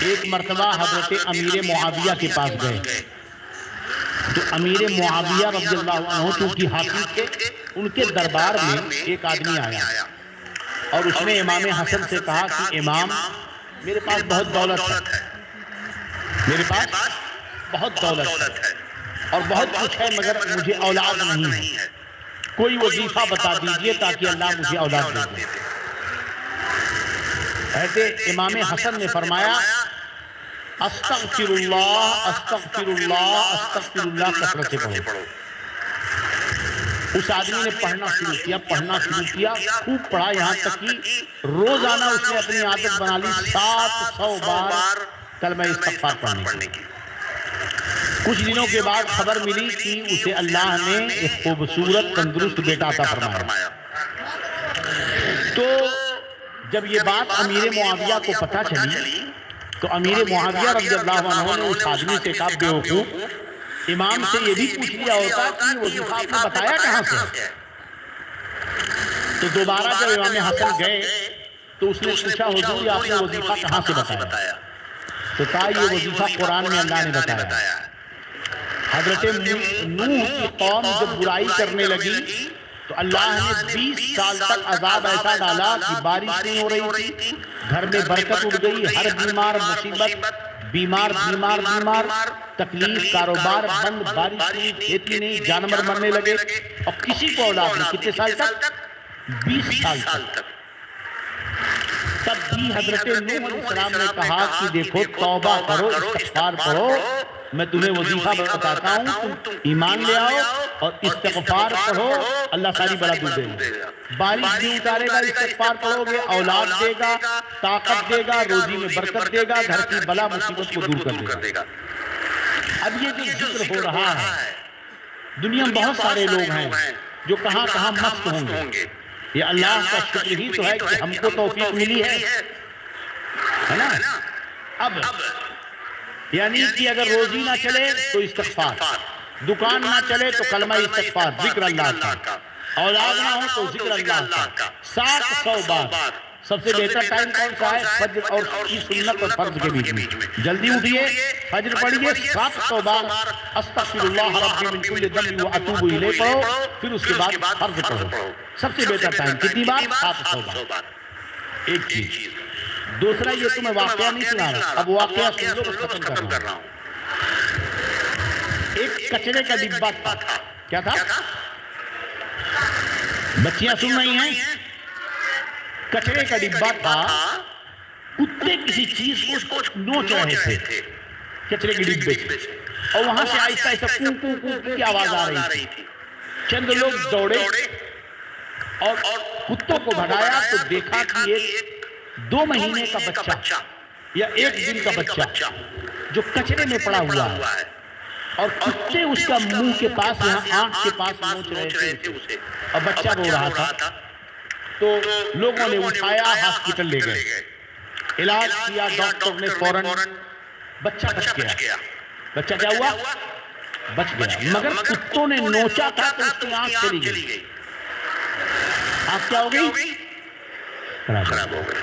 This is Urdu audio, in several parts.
ایک مرتبہ حضرت امیر معاویہ کے پاس گئے تو امیر معاویہ رضی اللہ عنہ چونکہ حاکم تھے، ان کے دربار میں ایک آدمی آیا اور اس نے امام حسن سے کہا کہ امام، میرے پاس بہت دولت ہے، میرے پاس بہت دولت ہے اور بہت کچھ ہے، مگر مجھے اولاد نہیں ہے، کوئی وظیفہ بتا دیجئے تاکہ اللہ مجھے اولاد دے دے۔ حضرت امام حسن نے فرمایا استغفر اللہ استغفر اللہ استغفر اللہ کثرت سے پڑھو۔ اس آدمی نے پڑھنا شروع کیا، خوب پڑھا، یہاں تک کہ روزانہ اس نے اپنی عادت بنا لی 700 بار کلمہ استغفار پڑھنے کی۔ کچھ دنوں کے بعد خبر ملی کہ اسے اللہ نے ایک خوبصورت تندرست بیٹا عطا فرمایا۔ تو جب یہ بات امیر معاویہ کو پتہ چلی تو امیر معاویہ رضی اللہ عنہ نے اس آدمی سے کہا بیوقوف، امام سے یہ بھی پوچھ لیا ہوتا کہ وظیفہ آپ نے بتایا کہاں سے؟ تو دوبارہ جب امام حسن گئے تو اس نے پوچھا حضور آپ نے وظیفہ کہاں سے بتایا؟ تو کہا یہ وظیفہ قرآن میں اللہ نے بتایا۔ حضرت نوح کی قوم جب برائی کرنے لگی تو اللہ نے 20 سال تک عذاب ایسا ڈالا کہ بارش نہیں ہو رہی تھی، گھر میں برکت اٹھ گئی، ہر بیمار مصیبت، بیمار، تکلیف، کاروبار بند، بارش نہیں، کھیتی نہیں، جانور مرنے لگے اور کسی کو اولاد نہیں۔ کتنے سال تک؟ 20 سال تک۔ تب بھی حضرت نوح علیہ السلام نے کہا کہ دیکھو توبہ کرو، استغفار کرو، میں تمہیں وظیفہ بتاتا ہوں، تم ایمان لے آؤ اور استغفار کرو، اللہ ساری بلا دور دے گا، بارش بھی اتارے گا، استغفار کرو گے، اولاد دے گا، طاقت دے گا، روزی میں برکت دے گا، گھر کی بلا مصیبت کو دور کر دے گا۔ اب یہ جو ذکر ہو رہا ہے، دنیا میں بہت سارے لوگ ہیں جو کہاں کہاں مست ہوں گے، یہ اللہ کا شکر ہی تو ہے کہ ہم کو توفیق ملی ہے نا۔ اب یعنی کہ اگر روزی نہ چلے تو استغفار، دکان نہ چلے تو کلمہ استغفار، ذکر اللہ کا، اولاد نہ ہو تو ذکر اللہ کا 700 بار۔ سب سے بہتر ٹائم کون سا ہے؟ فجر اور کی سنت اور فرض کے بیچ میں، جلدی اٹھیے، فجر پڑھیے، 700 بار استغفر اللہ ربی من کل ذنب واتوب الیہ پڑھو، پھر اس کے بعد فرض پڑھو۔ سب سے بہتر ٹائم کتنی بار؟ 700 بار۔ ایک چیز۔ دوسرا یہ تمہیں واقعہ نہیں سنا رہا، اب واقعہ سن لو، ختم کر رہا ہوں۔ ایک کچرے کا ڈبہ تھا، کیا تھا؟ بچیاں سن رہی ہیں؟ کچرے کا ڈبہ تھا، کتے کسی چیز کو نوچ رہے تھے کچرے کے ڈبے سے، اور وہاں سے آہستہ آہستہ کو کی آواز آ رہی تھی۔ چند لوگ دوڑے اور کتوں کو بھگایا تو دیکھا کہ ایک 2 مہینے کا بچہ یا 1 دن کا بچہ جو کچرے میں پڑا ہوا ہے اور کتے اس کا منہ کے پاس، یہاں آنکھ کے پاس نوچ رہے تھے اسے، اور بچہ رو رہا تھا۔ تو لوگوں نے اٹھایا، ہاسپٹل لے گئے، علاج کیا، ڈاکٹر نے فوراً، بچہ بچ گیا۔ بچہ کیا ہوا؟ بچ گیا، مگر کتوں نے نوچا تھا تو اس کی آنکھ چلی گئی۔ آنکھ کیا ہو گئی؟ خراب ہو گئی۔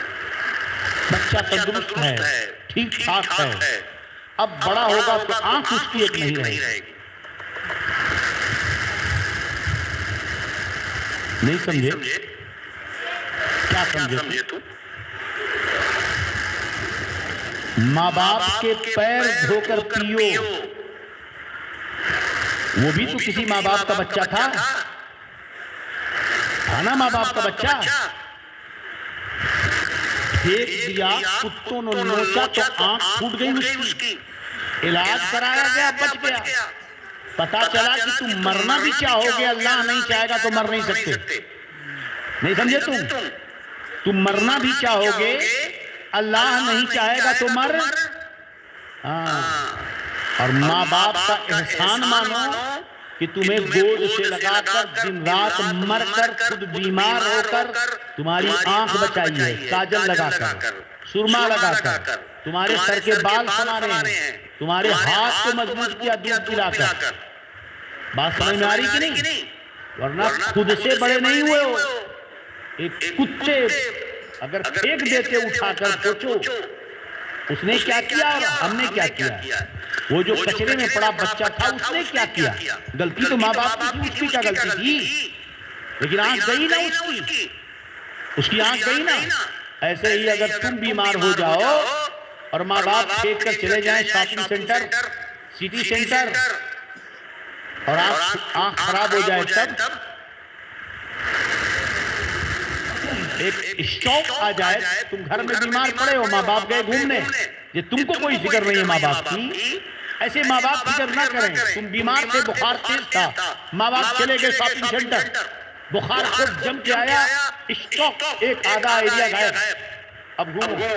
بچہ تندرست ہے، ٹھیک ٹھاک ہے، اب بڑا ہوگا تو آنکھ اس کی ایک نہیں رہے گی۔ نہیں سمجھے؟ کیا سمجھے تو؟ ماں باپ کے پیر دھو کر پیو، وہ بھی تو کسی ماں باپ کا بچہ تھا نا، ماں باپ کا بچہ پھینک دیا، کتوں نے نوچا تو آنکھ پھوٹ گئی اس کی، علاج کرایا گیا، بچ گیا۔ پتا چلا کہ تم مرنا بھی چاہو گے، اللہ نہیں چاہے گا تو مر نہیں سکتے۔ نہیں سمجھے؟ تم مرنا بھی چاہو گے، اللہ نہیں چاہے گا تو مر۔ اور ماں باپ کا احسان مانو کہ تمہیں گود سے لگا کر دن رات مر کر خود بیمار ہو کر تمہاری آنکھ بچائی ہے، کاجل لگا کر، سرما لگا کر، تمہارے سر کے بال سنوارے ہیں، تمہارے ہاتھ کو مضبوط کیا دودھ پلا کر۔ بات سمجھ میں آ رہی کہ نہیں؟ ورنہ خود سے بڑے نہیں ہوئے ہو۔ ایک کتے اگر پھینک دیتے اٹھا کر، سوچو اس نے کیا کیا اور ہم نے کیا کیا؟ وہ جو کچرے میں پڑا بچہ تھا اس نے کیا کیا؟ غلطی تو ماں باپ کی تھی، اس کی کیا غلطی تھی؟ لیکن آنکھ گئی نا اس کی آنکھ گئی نا۔ ایسے ہی اگر تم بیمار ہو جاؤ اور ماں باپ پھینک کر چلے جائیں شاپنگ سینٹر، سٹی سینٹر، اور آنکھ خراب ہو جائے تب، ایک اسٹاک آ جائے، تم گھر میں بیمار پڑے ہو، ماں باپ گئے گھومنے، یہ تم کو کوئی فکر نہیں ہے ماں باپ کی، ایسے ماں باپ فکر نہ کریں۔ تم بیمار تھے، بخار تیز تھا، ماں باپ چلے گئے شاپنگ سینٹر، بخار خود جم کے آیا، اسٹاک ایک آدھا ایریا غائب، اب گھومو۔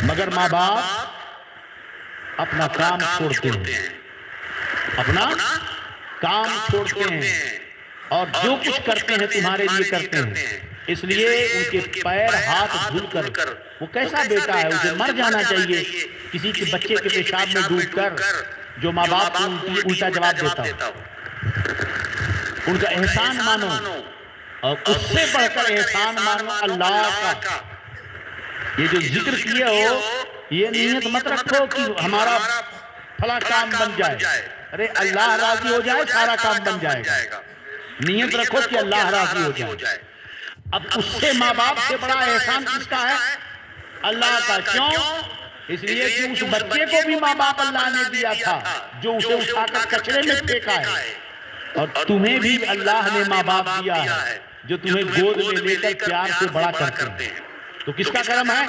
مگر ماں باپ اپنا کام چھوڑتے ہیں، اپنا کام چھوڑتے ہیں، اور جو کچھ کرتے ہیں تمہارے لیے کرتے ہیں، اس لیے ان کے پیر ہاتھ دھل کر، وہ کیسا بیٹا ہے، اسے مر جانا چاہیے کسی کے بچے کے پیشاب میں ڈوب کر، جو ماں باپ کو الٹا جواب دیتا ہو۔ ان کا احسان مانو، اور اس سے بڑھ کر احسان مانو اللہ کا۔ یہ جو ذکر کیے ہو، یہ نیت مت رکھو کہ ہمارا پھلا کام بن جائے، ارے اللہ راضی ہو جائے سارا کام بن جائے گا۔ نیت رکھو کہ اللہ راضی ہو جائے۔ اب اس سے ماں باپ سے بڑا احسان کس کا ہے؟ اللہ کا۔ کیوں؟ اس لیے کہ اس بچے کو بھی ماں باپ اللہ نے دیا تھا، جو اسے اٹھا کر کچرے میں پھینکا ہے، اور تمہیں بھی اللہ نے ماں باپ دیا ہے، جو تمہیں گود میں لے کر پیار سے بڑا کرتے ہیں۔ تو کس کا کرم ہے؟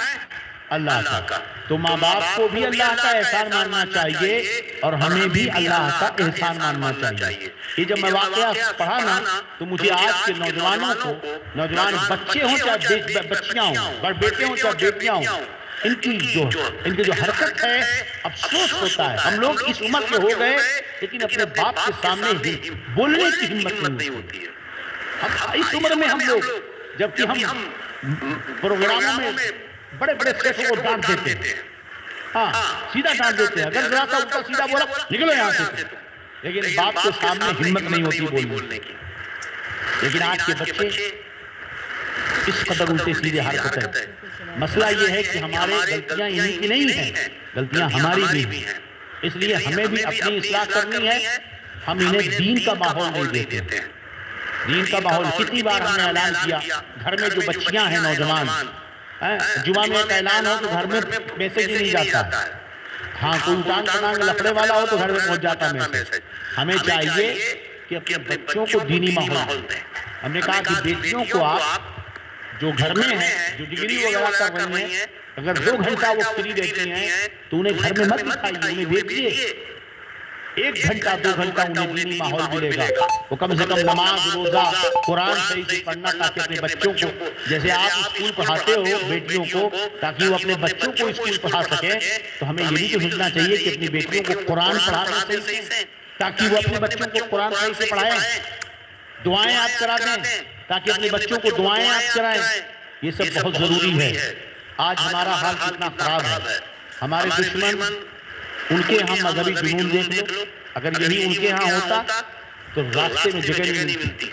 اللہ کا۔ تو ماں باپ کو بھی اللہ کا احسان ماننا چاہیے، اور ہمیں بھی اللہ کا احسان ماننا چاہیے۔ یہ جب میں واقعہ پڑھا نا، تو مجھے آج کے نوجوانوں کو، نوجوان بچے ہوں چاہے بچیاں ہوں، بڑے بیٹے ہوں چاہے بیٹیاں ہوں، ان کی جو حرکت ہے، افسوس ہوتا ہے۔ ہم لوگ اس عمر کے ہو گئے، لیکن اپنے باپ کے سامنے بولنے کی ہمت نہیں ہوتی ہے۔ اس عمر میں ہم لوگ، جبکہ ہم پروگراموں میں بڑے بڑے سیٹوں کو ڈانٹ دیتے ہیں، ہاں سیدھا ڈانٹ دیتے ہیں، اگر ذرا سا الٹا سیدھا بولا نکلو یہاں سے، لیکن باپ کے سامنے ہمت نہیں ہوتی بولنے کی۔ لیکن آج کے بچے اس قدر الٹے سیدھے حرکت ہے۔ مسئلہ یہ ہے کہ ہمارے غلطیاں انہی کی نہیں ہیں، غلطیاں ہماری بھی ہیں، اس لیے ہمیں بھی اپنی اصلاح کرنی ہے۔ ہم انہیں دین کا ماحول نہیں دیتے ہیں۔ دین کا ماحول کتنی بار ہم نے اعلان کیا، گھر میں جو بچیاں ہیں نوجوان، جمعہ میں ایک اعلان ہو تو گھر میں میسیج ہی نہیں جاتا، ہاں کوئی اٹان پٹانگ لفڑے والا ہو تو گھر میں پہنچ جاتا میسیج۔ ہمیں چاہیے کہ اپنے بچوں کو دینی ماحول دیں۔ ہم نے کہا کہ بیٹیوں کو آپ جو گھر میں ہیں، جو ڈگری وغیرہ کر رہی ہیں، اگر 2 گھنٹہ وہ فری رہتی ہیں تو انہیں گھر میں مت بٹھائیے، انہیں بھیجیے 1 گھنٹہ 2 گھنٹہ انہیں دینی ماحول ملے گا۔ وہ کم سے کم نماز، روزہ، قرآن صحیح سے پڑھنا، تاکہ اپنے بچوں کو، جیسے آپ اسکول پڑھاتے ہو بیٹیوں کو تاکہ وہ اپنے بچوں کو اسکول پڑھا سکیں، تو ہمیں یہ بھی تو سوچنا چاہیے کہ اپنی بیٹیوں کو قرآن پڑھا دیں صحیح سے، تاکہ وہ اپنے بچوں کو قرآن صحیح سے پڑھائیں۔ دعائیں آپ کرا دیں تاکہ اپنے بچوں کو دعائیں آپ کرائیں۔ یہ سب بہت ضروری ہے۔ آج ہمارا حال کتنا خراب ہے، ہمارے دشمن، ان کے ہم مذہبی جنون دیکھ لو، اگر یہی ان کے ہاں ہوتا تو راستے میں جگہ نہیں ملتی۔